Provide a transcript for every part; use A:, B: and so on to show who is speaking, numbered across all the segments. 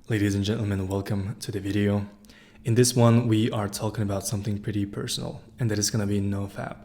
A: Ladies and gentlemen, welcome to the video. In this one, we are talking about something pretty personal, and that is going to be NoFap.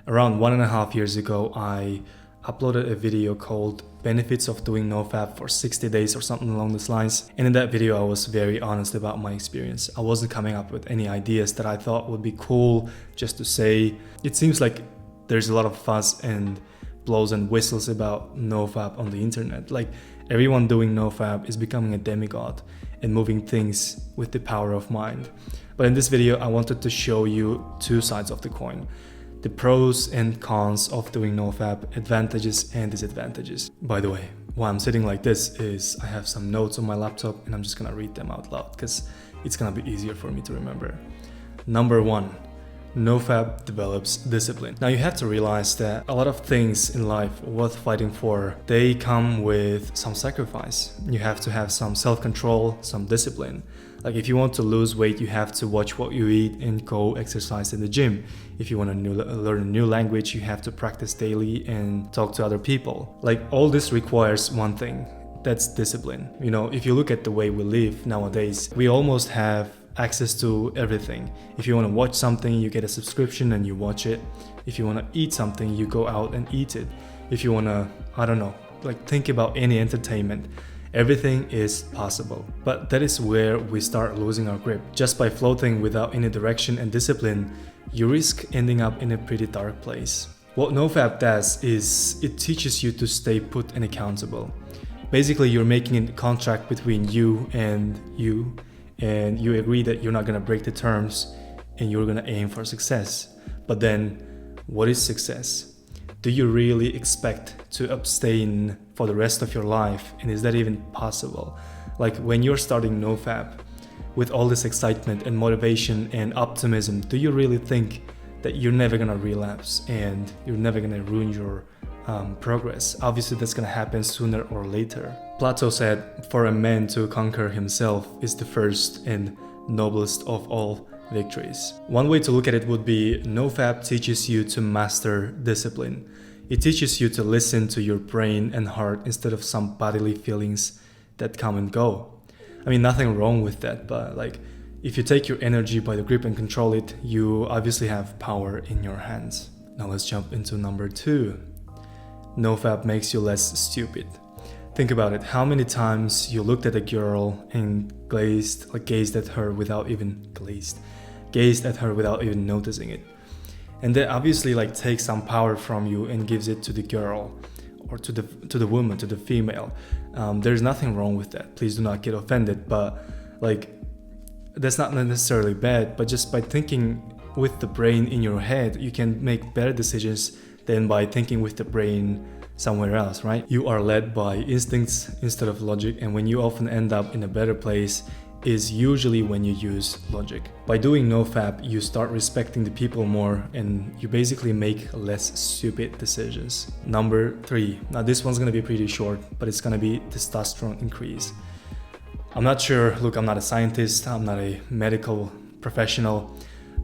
A: Around 1.5 years ago, I uploaded a video called Benefits of Doing NoFap for 60 days or something along those lines. And in that video, I was very honest about my experience. I wasn't coming up with any ideas that I thought would be cool just to say. It seems like there's a lot of fuss and blows and whistles about NoFap on the internet. Like everyone doing NoFap is becoming a demigod and moving things with the power of mind. But in this video, I wanted to show you two sides of the coin. The pros and cons of doing NoFap, advantages and disadvantages. By the way, why I'm sitting like this is I have some notes on my laptop and I'm just gonna read them out loud because it's gonna be easier for me to remember. Number 1. NoFap develops discipline. Now you have to realize that a lot of things in life worth fighting for, they come with some sacrifice. You have to have some self-control, some discipline. Like if you want to lose weight, you have to watch what you eat and go exercise in the gym. If you want to learn a new language, you have to practice daily and talk to other people. Like all this requires one thing, that's discipline. You know, if you look at the way we live nowadays, we almost have access to everything. If you want to watch something, you get a subscription and you watch it. If you want to eat something, you go out and eat it. If you want to, I don't know, like think about any entertainment, everything is possible. But that is where we start losing our grip. Just by floating without any direction and discipline, you risk ending up in a pretty dark place. What NoFap does is it teaches you to stay put and accountable. Basically, you're making a contract between you, and you agree that you're not going to break the terms and you're going to aim for success. But then, what is success? Do you really expect to abstain for the rest of your life? And is that even possible? Like when you're starting NoFap with all this excitement and motivation and optimism, do you really think that you're never going to relapse and you're never going to ruin your progress? Obviously that's going to happen sooner or later. Plato said, for a man to conquer himself is the first and noblest of all victories. One way to look at it would be NoFap teaches you to master discipline. It teaches you to listen to your brain and heart instead of some bodily feelings that come and go. I mean, nothing wrong with that, but like if you take your energy by the grip and control it, you obviously have power in your hands. Now let's jump into number 2. NoFap makes you less stupid. Think about it. How many times you looked at a girl and gazed at her without even noticing it? And that obviously takes some power from you and gives it to the girl or to the woman, to the female. There's nothing wrong with that. Please do not get offended, but that's not necessarily bad, but just by thinking with the brain in your head, you can make better decisions than by thinking with the brain somewhere else, right? You are led by instincts instead of logic, and when you often end up in a better place is usually when you use logic. By doing NoFap, you start respecting the people more and you basically make less stupid decisions. Number 3. Now this one's gonna be pretty short, but it's gonna be testosterone increase. I'm not sure, look, I'm not a scientist, I'm not a medical professional,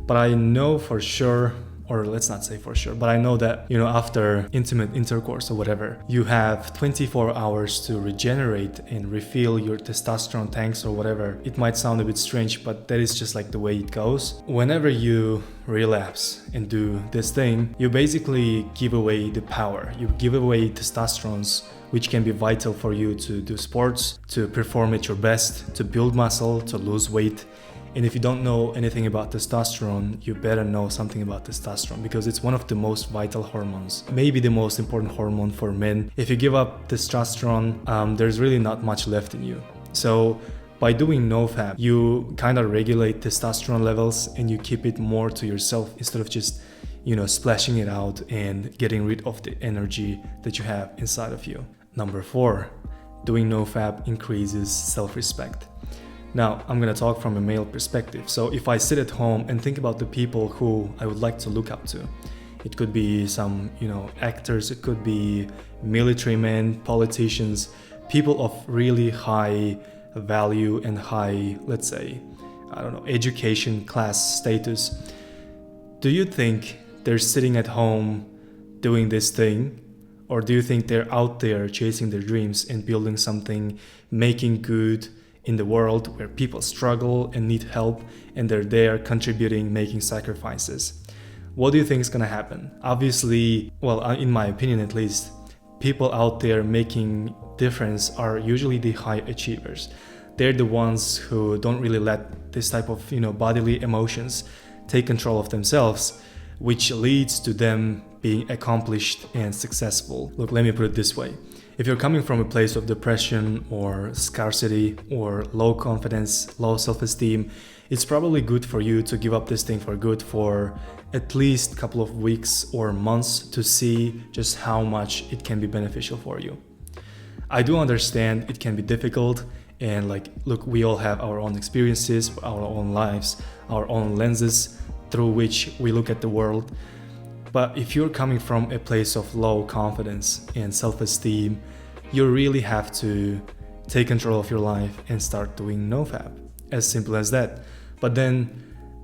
A: but I know for sure, or let's not say for sure, but I know that, after intimate intercourse or whatever, you have 24 hours to regenerate and refill your testosterone tanks or whatever. It might sound a bit strange, but that is just the way it goes. Whenever you relapse and do this thing, you basically give away the power. You give away testosterones, which can be vital for you to do sports, to perform at your best, to build muscle, to lose weight. And if you don't know anything about testosterone, you better know something about testosterone because it's one of the most vital hormones, maybe the most important hormone for men. If you give up testosterone, there's really not much left in you. So by doing NoFap, you kind of regulate testosterone levels and you keep it more to yourself instead of just, splashing it out and getting rid of the energy that you have inside of you. Number 4, doing NoFap increases self-respect. Now, I'm gonna talk from a male perspective. So if I sit at home and think about the people who I would like to look up to, it could be some, actors, it could be military men, politicians, people of really high value and high, let's say, education, class, status. Do you think they're sitting at home doing this thing? Or do you think they're out there chasing their dreams and building something, making good, in the world where people struggle and need help, and they're there contributing, making sacrifices. What do you think is going to happen? Obviously, well, in my opinion at least, people out there making difference are usually the high achievers. They're the ones who don't really let this type of, bodily emotions take control of themselves, which leads to them being accomplished and successful. Look, let me put it this way. If you're coming from a place of depression or scarcity or low confidence, low self-esteem, it's probably good for you to give up this thing for good for at least a couple of weeks or months to see just how much it can be beneficial for you. I do understand it can be difficult, and look, we all have our own experiences, our own lives, our own lenses through which we look at the world. But if you're coming from a place of low confidence and self-esteem, you really have to take control of your life and start doing NoFap. As simple as that. But then,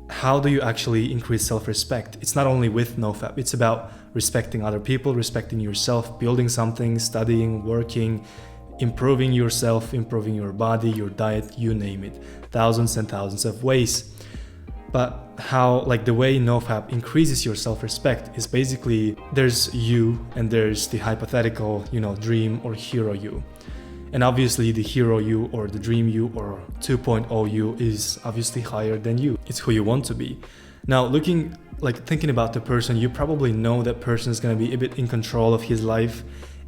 A: how do you actually increase self-respect? It's not only with NoFap, it's about respecting other people, respecting yourself, building something, studying, working, improving yourself, improving your body, your diet, you name it. Thousands and thousands of ways. But how, the way NoFap increases your self-respect is basically there's you and there's the hypothetical, dream or hero you. And obviously the hero you or the dream you or 2.0 you is obviously higher than you. It's who you want to be. Now thinking about the person, you probably know that person is going to be a bit in control of his life,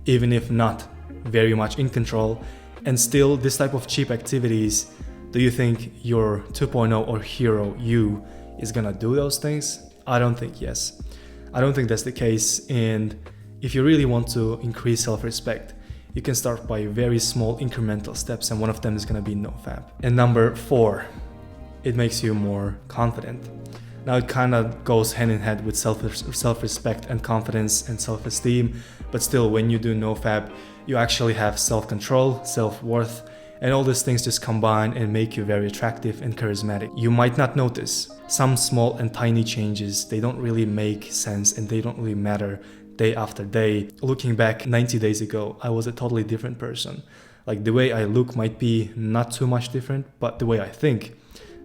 A: even if not very much in control. And still, this type of cheap activities, do you think your 2.0 or hero you is gonna do those things? I don't think yes. I don't think that's the case. And if you really want to increase self-respect, you can start by very small incremental steps, and one of them is gonna be NoFap. And number 4, it makes you more confident. Now it kind of goes hand in hand with self-respect and confidence and self-esteem, but still, when you do NoFap, you actually have self-control, self-worth, and all these things just combine and make you very attractive and charismatic. You might not notice some small and tiny changes. They don't really make sense and they don't really matter day after day. Looking back 90 days ago, I was a totally different person. The way I look might be not too much different, but the way I think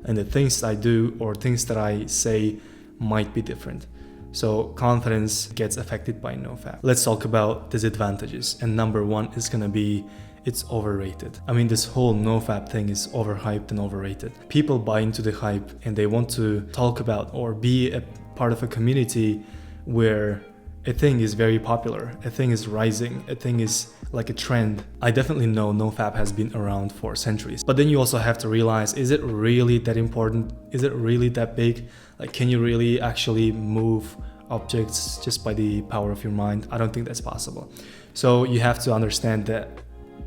A: and the things I do or things that I say might be different. So confidence gets affected by NoFap. Let's talk about disadvantages. And number 1 is gonna be it's overrated. I mean, this whole NoFap thing is overhyped and overrated. People buy into the hype and they want to talk about or be a part of a community where a thing is very popular, a thing is rising, a thing is like a trend. I definitely know NoFap has been around for centuries, but then you also have to realize, is it really that important? Is it really that big? Can you really actually move objects just by the power of your mind? I don't think that's possible. So you have to understand that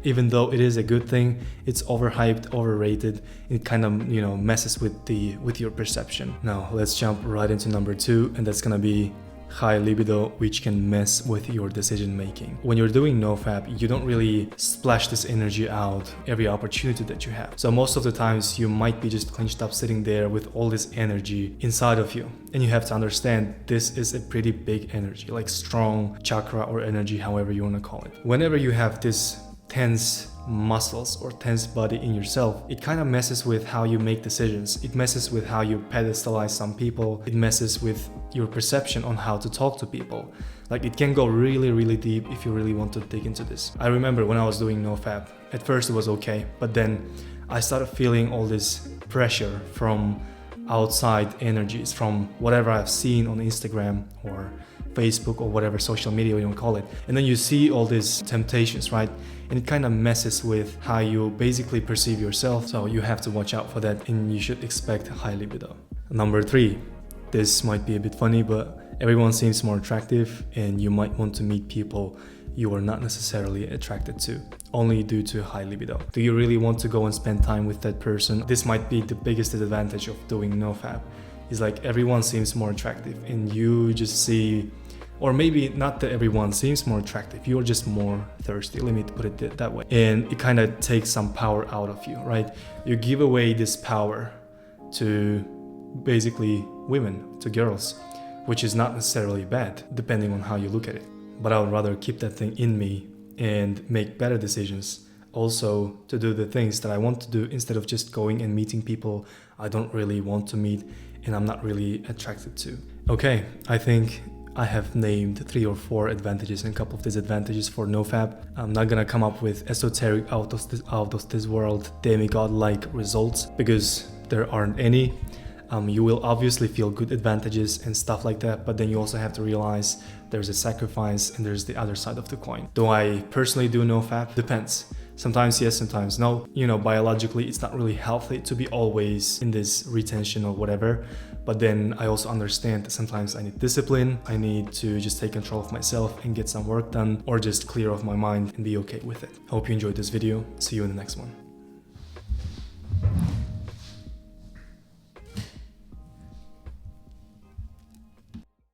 A: even though it is a good thing, it's overhyped, overrated. It kind of, messes with your perception. Now let's jump right into number 2, and that's gonna be high libido, which can mess with your decision making. When you're doing NoFap, you don't really splash this energy out every opportunity that you have. So most of the times you might be just clenched up sitting there with all this energy inside of you. And you have to understand this is a pretty big energy, strong chakra or energy, however you want to call it. Whenever you have this tense muscles or tense body in yourself, it kind of messes with how you make decisions. It messes with how you pedestalize some people. It messes with your perception on how to talk to people. It can go really, really deep if you really want to dig into this. I remember when I was doing NoFap, at first it was okay, but then I started feeling all this pressure from outside energies, from whatever I've seen on Instagram or Facebook or whatever social media you want to call it. And then you see all these temptations, right? And it kind of messes with how you basically perceive yourself. So you have to watch out for that, and you should expect high libido. Number 3, this might be a bit funny, but everyone seems more attractive, and you might want to meet people you are not necessarily attracted to, only due to high libido. Do you really want to go and spend time with that person? This might be the biggest advantage of doing NoFap. Is everyone seems more attractive, and you just see, or maybe not that everyone seems more attractive, you're just more thirsty, let me put it that way. And it kind of takes some power out of you, right? You give away this power to basically women, to girls, which is not necessarily bad, depending on how you look at it. But I would rather keep that thing in me and make better decisions also to do the things that I want to do instead of just going and meeting people I don't really want to meet and I'm not really attracted to. Okay, I think I have named 3 or 4 advantages and a couple of disadvantages for NoFap. I'm not gonna come up with esoteric out of this world demigod-like results because there aren't any. You will obviously feel good advantages and stuff like that, but then you also have to realize there's a sacrifice and there's the other side of the coin. Do I personally do NoFap? Depends. Sometimes yes, sometimes no. You know, biologically it's not really healthy to be always in this retention or whatever. But then I also understand that sometimes I need discipline. I need to just take control of myself and get some work done, or just clear off my mind and be okay with it. Hope you enjoyed this video. See you in the next one.